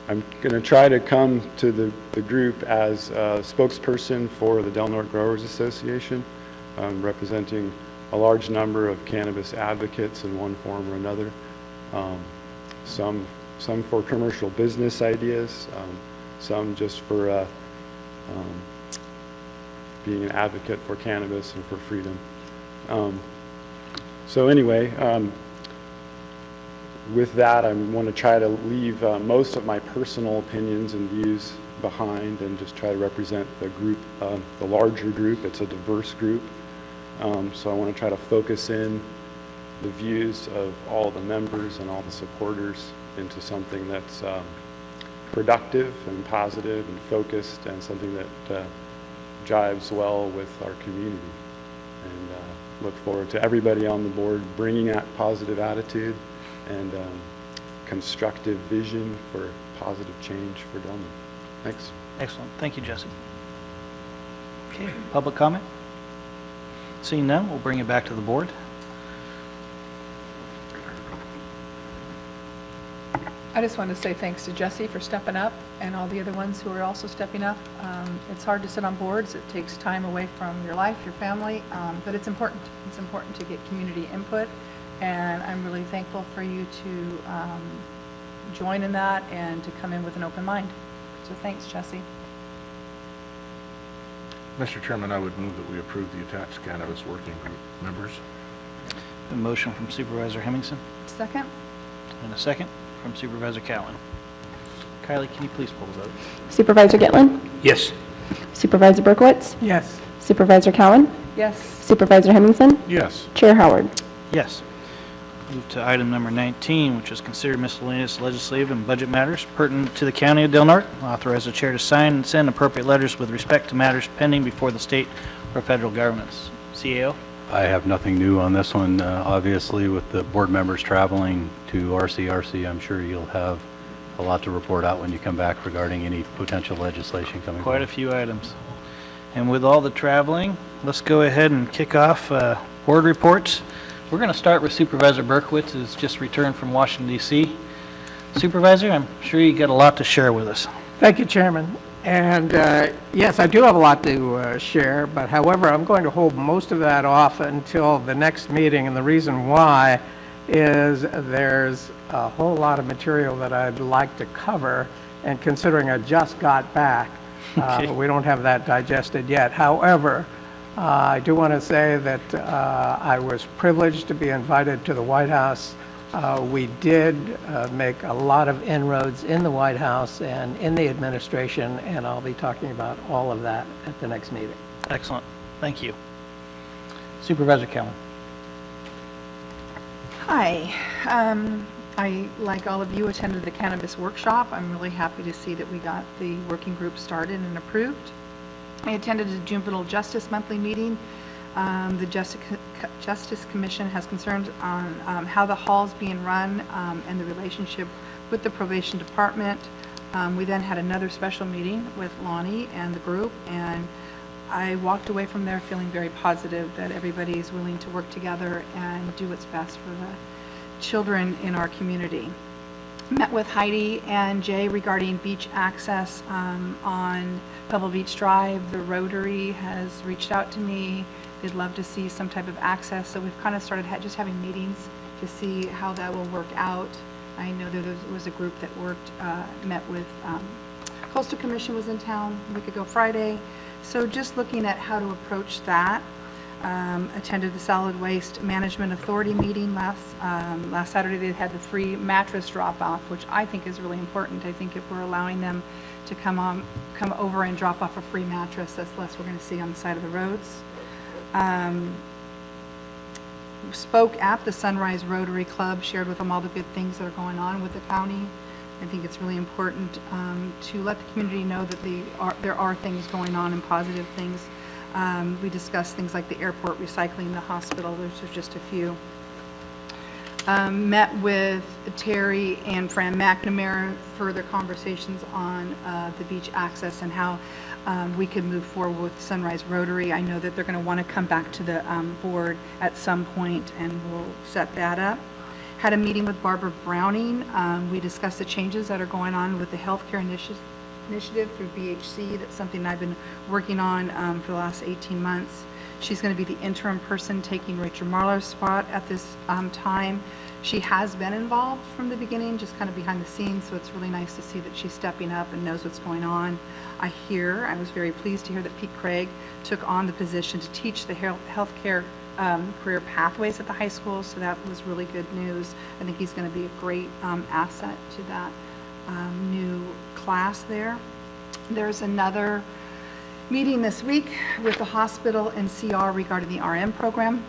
I'm going to try to come to the group as a spokesperson for the Del Norte Growers Association, representing a large number of cannabis advocates in one form or another. Some for commercial business ideas, some just for being an advocate for cannabis and for freedom. So anyway, with that, I want to try to leave most of my personal opinions and views behind and just try to represent the group, the larger group. It's a diverse group. So I want to try to focus in the views of all the members and all the supporters into something that's productive and positive and focused, and something that jives well with our community. And look forward to everybody on the board bringing that positive attitude and constructive vision for positive change for Del Norte. Thanks. Excellent. Thank you, Jesse. Okay, public comment? Seeing none, we'll bring it back to the board. I just want to say thanks to Jesse for stepping up, and all the other ones who are also stepping up. It's hard to sit on boards. It takes time away from your life, your family, but it's important. It's important to get community input, and I'm really thankful for you to join in that and to come in with an open mind. So thanks, Jesse. Mr. Chairman, I would move that we approve the attached cannabis working group members. A motion from Supervisor Hemmingsen. Second. And a second from Supervisor Cowan. Kylie, can you please pull the vote? Supervisor Gitlin? Yes. Supervisor Berkowitz? Yes. Supervisor Cowan? Yes. Supervisor Hemmingsen? Yes. Chair Howard? Yes. Move to item number 19, which is considered miscellaneous legislative and budget matters pertinent to the County of Del Norte. Authorize the chair to sign and send appropriate letters with respect to matters pending before the state or federal governments. CAO? I have nothing new on this one. Obviously, with the board members traveling to RCRC, I'm sure you'll have a lot to report out when you come back regarding any potential legislation coming Quite forward. a few items. And with all the traveling, let's go ahead and kick off board reports. We're going to start with Supervisor Berkowitz, who's just returned from Washington, D.C. Supervisor, I'm sure you got a lot to share with us. Thank you, Chairman. And yes, I do have a lot to share, but however, I'm going to hold most of that off until the next meeting, and the reason why is there's a whole lot of material that I'd like to cover, and considering I just got back, we don't have that digested yet. However, I do want to say that I was privileged to be invited to the White House. We did make a lot of inroads in the White House and in the administration, and I'll be talking about all of that at the next meeting. Excellent. Thank you. Supervisor Cowan. Hi. I, like all of you, attended the cannabis workshop. I'm really happy to see that we got the working group started and approved. I attended the Juvenile Justice Monthly meeting. The Justice Commission has concerns on how the hall's being run and the relationship with the probation department. We then had another special meeting with Lonnie and the group, and I walked away from there feeling very positive that everybody is willing to work together and do what's best for the children in our community. Met with Heidi and Jay regarding beach access on Pebble Beach Drive. The Rotary has reached out to me. They'd love to see some type of access, so we've kind of started just having meetings to see how that will work out. I know there was a group that met with Coastal Commission was in town a week ago Friday, so just looking at how to approach that. Attended the Solid Waste Management Authority meeting last Saturday. They had the free mattress drop-off, which I think is really important. I think if we're allowing them to come over and drop off a free mattress, that's less we're going to see on the side of the roads. Spoke at the Sunrise Rotary Club, shared with them all the good things that are going on with the county. I think it's really important to let the community know that there are things going on and positive things. We discussed things like the airport, recycling, the hospital. Those are just a few. Met with Terry and Fran McNamara, further conversations on the beach access and how we could move forward with Sunrise Rotary. I know that they're going to want to come back to the board at some point, and we'll set that up. Had a meeting with Barbara Browning. We discussed the changes that are going on with the healthcare initiative through BHC. That's something I've been working on for the last 18 months. She's going to be the interim person taking Rachel Marlar's spot at this time. She has been involved from the beginning, just kind of behind the scenes, so it's really nice to see that she's stepping up and knows what's going on. I was very pleased to hear that Pete Craig took on the position to teach the healthcare career pathways at the high school, so that was really good news. I think he's going to be a great asset to that new class there. There's another meeting this week with the hospital and CR regarding the RM program.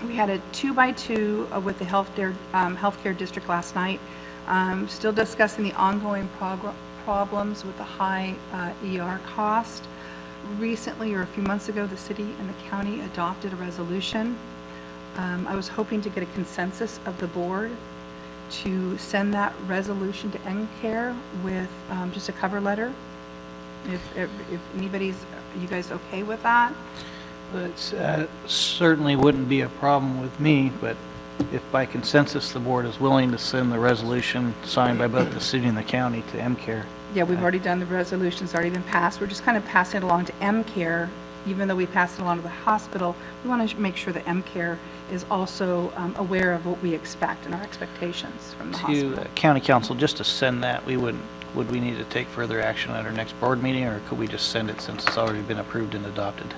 We had a 2x2 with the healthcare district last night, still discussing the ongoing problems with the high ER cost. Recently, or a few months ago, the city and the county adopted a resolution. I was hoping to get a consensus of the board to send that resolution to MCARE with just a cover letter. If anybody's, are you guys okay with that? It certainly wouldn't be a problem with me, but if by consensus the board is willing to send the resolution signed by both the city and the county to MCARE. Yeah, we've already done the resolution. It's already been passed. We're just kind of passing it along to MCARE. Even though we passed it along to the hospital, we want to make sure that MCARE is also aware of what we expect and our expectations from the hospital. To county council, just to send that, would we need to take further action at our next board meeting, or could we just send it since it's already been approved and adopted,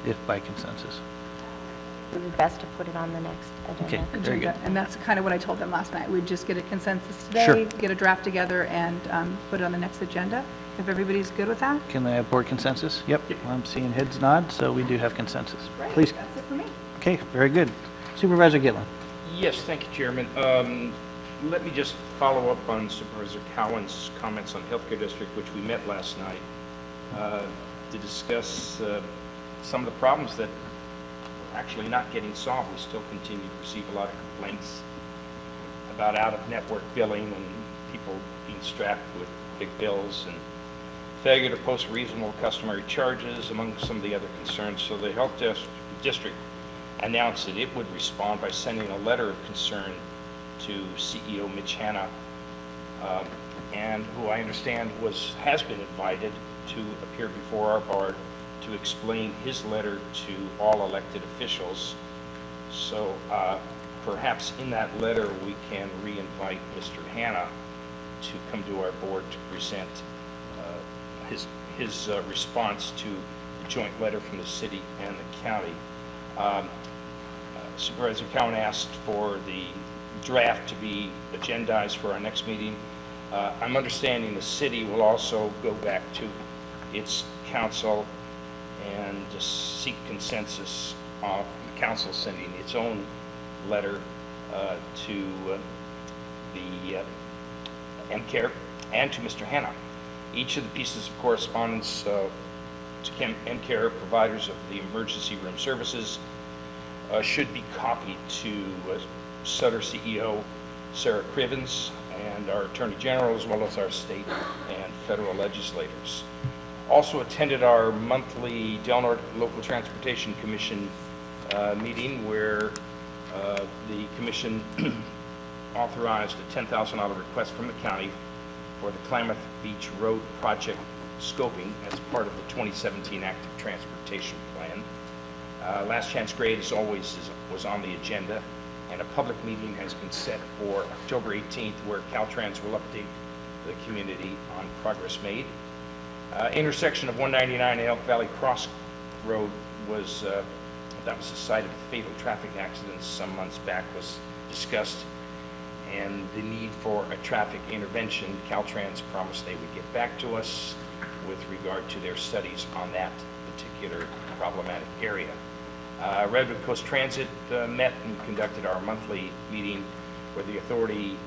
if by consensus? it would be best to put it on the next agenda. Okay, very good. And that's kind of what I told them last night. We'd just get a consensus Sure. today, get a draft together, and put it on the next agenda, if everybody's good with that. Can I have board consensus? Yep, I'm seeing heads nod, so we do have consensus. Great, Please. that's it for me. Okay, very good. Supervisor Gitlin. Yes, thank you, Chairman. Let me just follow up on Supervisor Cowan's comments on Healthcare District, which we met last night, to discuss some of the problems that are actually not getting solved. We still continue to receive a lot of complaints about out-of-network billing and people being strapped with big bills and failure to post reasonable customary charges, among some of the other concerns. So the Health District announced that it would respond by sending a letter of concern to CEO Mitch Hanna, and who I understand has been invited to appear before our board to explain his letter to all elected officials. So perhaps in that letter we can re-invite Mr. Hanna to come to our board to present his response to the joint letter from the city and the county. Supervisor Cowan asked for the draft to be agendized for our next meeting. I'm understanding the city will also go back to its council and just seek consensus of the council sending its own letter to the MCARE and to Mr. Hanna. Each of the pieces of correspondence to MCARE, providers of the emergency room services, should be copied to Sutter CEO Sarah Crivens and our Attorney General, as well as our state and federal legislators. Also attended our monthly Del Norte Local Transportation Commission meeting, where the commission authorized a $10,000 request from the county for the Klamath Beach Road project scoping as part of the 2017 Active Transportation Plan. Last Chance Grade, as always, was on the agenda, and a public meeting has been set for October 18th, where Caltrans will update the community on progress made. Intersection of 199 and Elk Valley Cross Road was the site of a fatal traffic accident some months back, was discussed, and the need for a traffic intervention. Caltrans promised they would get back to us with regard to their studies on that particular problematic area. Redwood Coast Transit met and conducted our monthly meeting, where the authority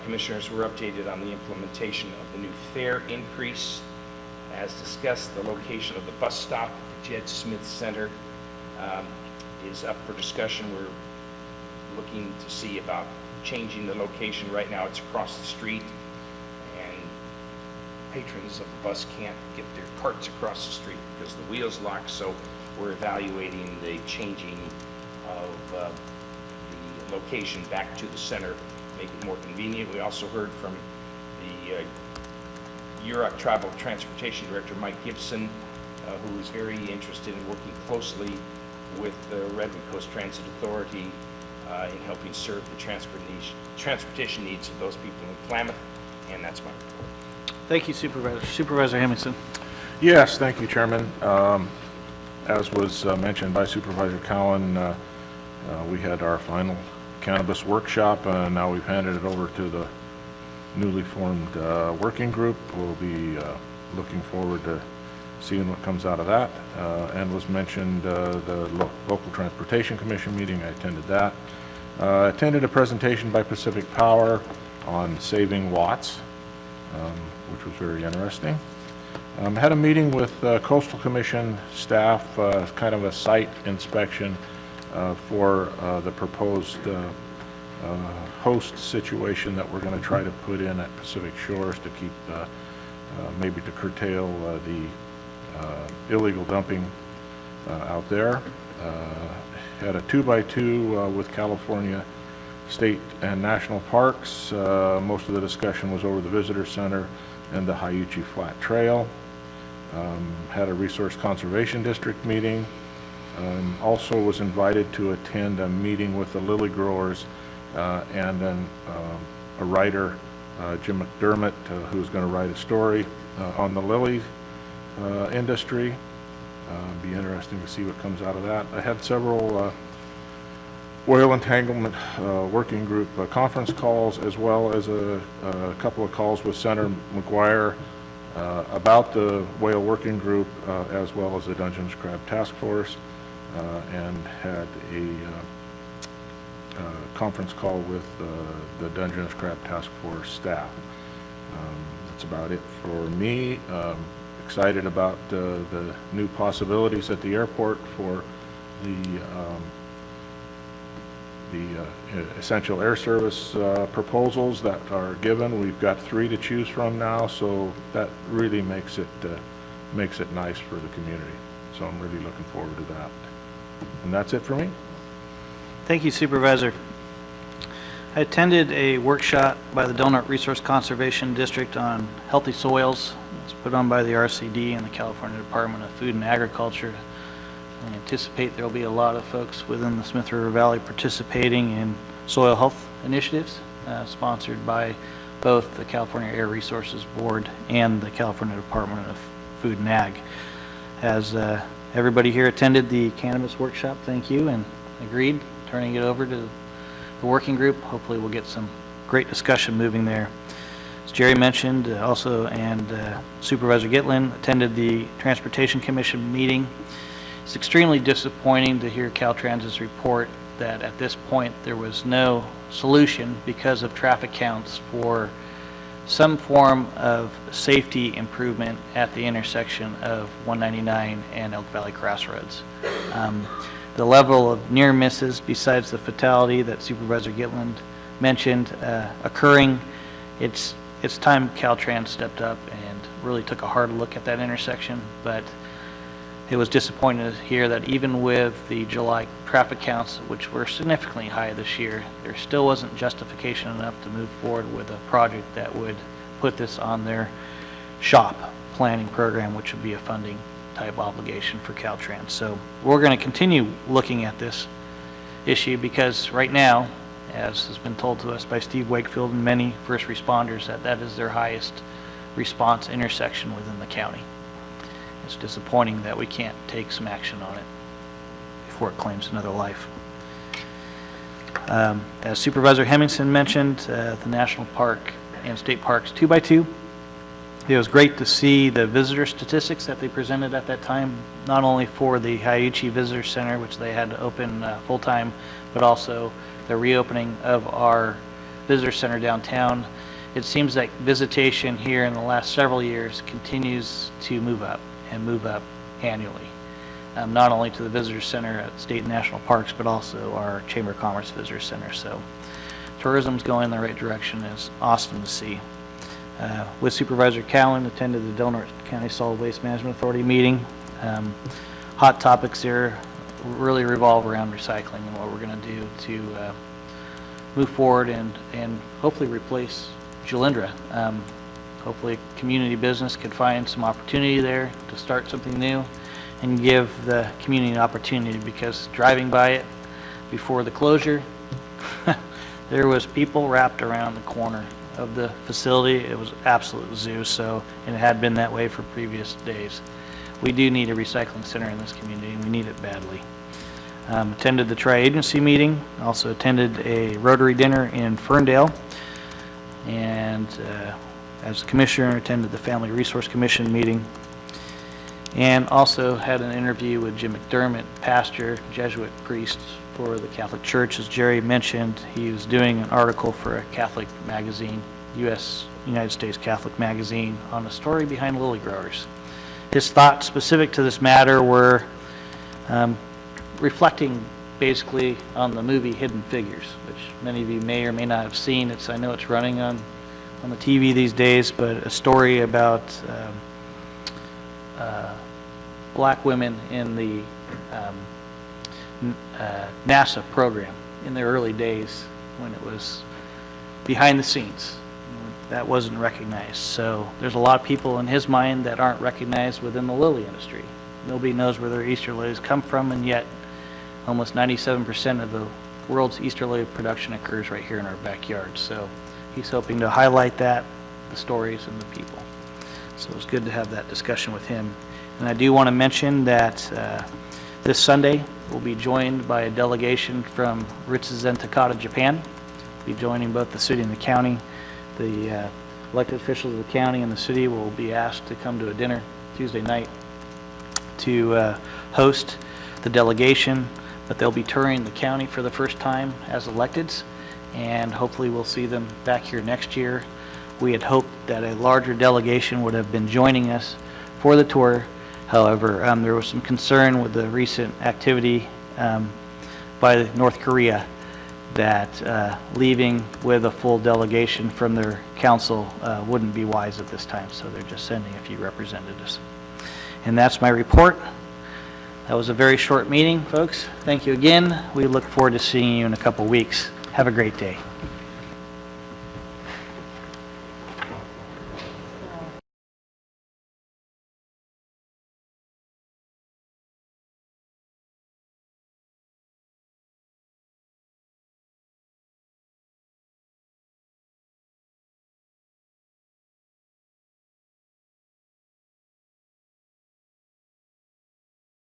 commissioners were updated on the implementation of the new fare increase. As discussed, the location of the bus stop at the Jed Smith Center is up for discussion. We're looking to see about changing the location. Right now it's across the street, and patrons of the bus can't get their carts across the street because the wheels lock. So we're evaluating the changing of the location back to the center, make it more convenient. We also heard from the UROC Tribal Transportation Director, Mike Gibson, who is very interested in working closely with the Redwood Coast Transit Authority in helping serve the transportation needs of those people in Klamath, and that's my report. Thank you, Supervisor. Supervisor Hemmingsen. Yes, thank you, Chairman. As was mentioned by Supervisor Cowan, we had our final cannabis workshop, and now we've handed it over to the newly formed working group. We'll be looking forward to seeing what comes out of that. And was mentioned the Local Transportation Commission meeting. I attended that. Attended a presentation by Pacific Power on saving watts, which was very interesting. Had a meeting with Coastal Commission staff, kind of a site inspection for the proposed host situation that we're going to try to put in at Pacific Shores to keep, maybe to curtail the illegal dumping out there. Had a 2x2 with California State and National Parks. Most of the discussion was over the Visitor Center and the Hyuchi Flat Trail. Had a Resource Conservation District meeting. Also was invited to attend a meeting with the lily growers and then a writer, Jim McDermott, who's going to write a story on the lily industry. Be interesting to see what comes out of that. I had several oil entanglement working group conference calls, as well as a couple of calls with Senator McGuire about the whale working group, as well as the Dungeness Crab Task Force, and had a conference call with the Dungeness Crab Task Force staff. That's about it for me. Excited about the new possibilities at the airport for the essential air service proposals that are given. We've got 3 to choose from now, so that really makes it nice for the community. So I'm really looking forward to that. And that's it for me. Thank you, Supervisor. I attended a workshop by the Donut Resource Conservation District on healthy soils. It's put on by the RCD and the California Department of Food and Agriculture. I anticipate there will be a lot of folks within the Smith River Valley participating in soil health initiatives sponsored by both the California Air Resources Board and the California Department of Food and Ag. As everybody here attended the cannabis workshop, thank you, and agreed, turning it over to the working group. Hopefully we'll get some great discussion moving there. As Gerry mentioned also, and Supervisor Gitlin attended the Transportation Commission meeting. It's extremely disappointing to hear Caltrans's report that at this point there was no solution because of traffic counts for some form of safety improvement at the intersection of 199 and Elk Valley Crossroads. The level of near misses, besides the fatality that Supervisor Gitlin mentioned occurring, it's time Caltrans stepped up and really took a hard look at that intersection. But it was disappointing to hear that even with the July traffic counts, which were significantly high this year, there still wasn't justification enough to move forward with a project that would put this on their SHOP planning program, which would be a funding type obligation for Caltrans. So we're going to continue looking at this issue because right now, as has been told to us by Steve Wakefield and many first responders, that is their highest response intersection within the county. It's disappointing that we can't take some action on it before it claims another life. As Supervisor Hemmingsen mentioned, the National Park and State Parks 2x2. It was great to see the visitor statistics that they presented at that time, not only for the Hiachi Visitor Center, which they had to open full-time, but also the reopening of our visitor center downtown. It seems like visitation here in the last several years continues to move up and move up annually, not only to the visitor center at State and National Parks, but also our Chamber of Commerce Visitor Center. So tourism's going in the right direction. It's awesome to see. With Supervisor Cowan, attended the Del Norte County Solid Waste Management Authority meeting. Hot topics there really revolve around recycling and what we're going to do to move forward and hopefully replace Gilindra. Hopefully a community business could find some opportunity there to start something new and give the community an opportunity, because driving by it before the closure, there was people wrapped around the corner of the facility. It was absolute zoo, so, and it had been that way for previous days. We do need a recycling center in this community, and we need it badly. Attended the tri-agency meeting, also attended a Rotary dinner in Ferndale, and as a commissioner attended the Family Resource Commission meeting, and also had an interview with Jim McDermott, pastor, Jesuit priest for the Catholic Church. As Gerry mentioned, he was doing an article for a Catholic magazine, United States Catholic magazine, on the story behind lily growers. His thoughts specific to this matter were reflecting basically on the movie Hidden Figures, which many of you may or may not have seen. I know it's running on the TV these days, but a story about black women in the NASA program in the early days when it was behind the scenes. That wasn't recognized. So there's a lot of people in his mind that aren't recognized within the lily industry. Nobody knows where their Easter lilies come from, and yet almost 97% of the world's Easter lily production occurs right here in our backyard. So he's hoping to highlight that, the stories, and the people. So it was good to have that discussion with him. And I do want to mention that this Sunday, we'll be joined by a delegation from Ritsuzen Takata, Japan. We'll be joining both the city and the county. The elected officials of the county and the city will be asked to come to a dinner Tuesday night to host the delegation, but they'll be touring the county for the first time as electeds, and hopefully we'll see them back here next year. We had hoped that a larger delegation would have been joining us for the tour. However, there was some concern with the recent activity by North Korea that leaving with a full delegation from their council wouldn't be wise at this time, so they're just sending a few representatives. And that's my report. That was a very short meeting, folks. Thank you again. We look forward to seeing you in a couple weeks. Have a great day.